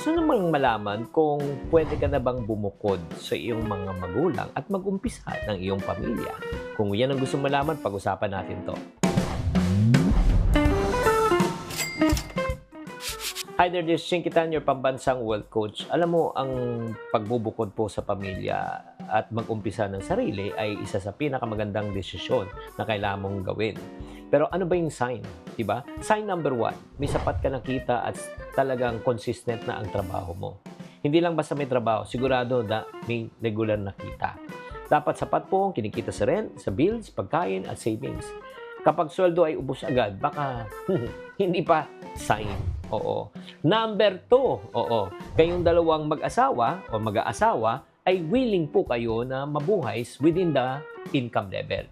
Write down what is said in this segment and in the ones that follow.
Gusto namang malaman kung pwede ka na bang bumukod sa iyong mga magulang at mag-umpisa ng iyong pamilya. Kung yan ang gusto malaman, pag-usapan natin to. Hi there, this is Chinkitan, your pambansang wealth coach. Alam mo, ang pagbubukod po sa pamilya at mag-umpisa ng sarili ay isa sa pinakamagandang desisyon na kailangan mong gawin. Pero ano ba yung sign? Diba? Sign number 1, may sapat ka nakita at talagang consistent na ang trabaho mo. Hindi lang basta may trabaho, sigurado na may regular na kita. Dapat sapat po ang kinikita sa rent, sa bills, pagkain at savings. Kapag sweldo ay ubos agad, baka hindi pa sign. Oo. Number 2, kayong dalawang mag-asawa o mag-aasawa ay willing po kayo na mabuhay within the income level.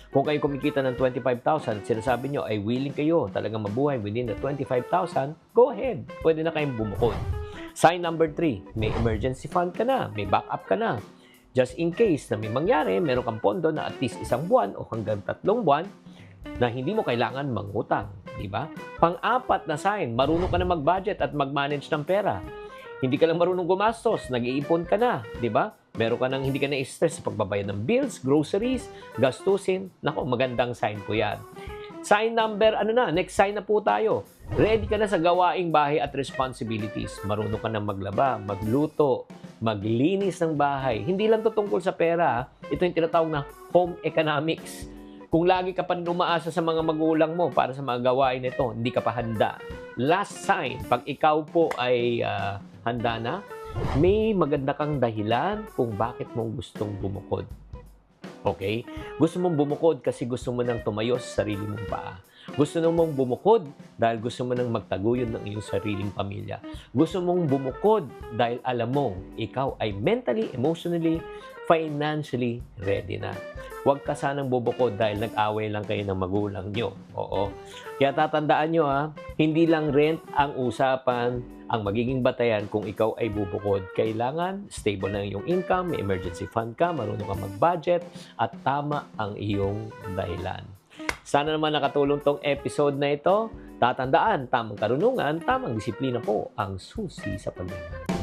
Kung kayo kumikita ng 25,000 at sinasabi nyo ay willing kayo talagang mabuhay within the 25,000, go ahead. Pwede na kayong bumukod. Sign number 3, may emergency fund ka na, may backup ka na. Just in case na may mangyari, meron kang pondo na at least 1 buwan o hanggang 3 buwan na hindi mo kailangan mangutang, di ba? Pang-apat na sign, marunong ka na mag-budget at mag-manage ng pera. Hindi ka lang marunong gumastos, nag-iipon ka na, di ba? Meron ka nang hindi ka na-stress sa pagbabayad ng bills, groceries, gastusin. Nako, magandang sign po yan. Sign number, next sign na po tayo. Ready ka na sa gawaing bahay at responsibilities. Marunong ka na maglaba, magluto, maglinis ng bahay. Hindi lang to tungkol sa pera. Ito yung tinatawag na home economics. Kung lagi ka pa umaasa sa mga magulang mo para sa mga gawain nito, hindi ka pa handa. Last sign, pag ikaw po ay handa na, may maganda kang dahilan kung bakit mo gustong bumukod. Okay? Gusto mong bumukod kasi gusto mo nang tumayo sa sarili mong paa. Gusto mong bumukod dahil gusto mo nang magtaguyod ng iyong sariling pamilya. Gusto mong bumukod dahil alam mong ikaw ay mentally, emotionally, financially ready na. Huwag ka sanang bubukod dahil nag-away lang kayo ng magulang nyo. Oo. Kaya tatandaan nyo hindi lang rent ang usapan, ang magiging batayan kung ikaw ay bubukod. Kailangan stable na iyong income, may emergency fund ka, marunong ka mag-budget, at tama ang iyong dahilan. Sana naman nakatulong tong episode na ito. Tatandaan, tamang karunungan, tamang disiplina po ang susi sa paglaban.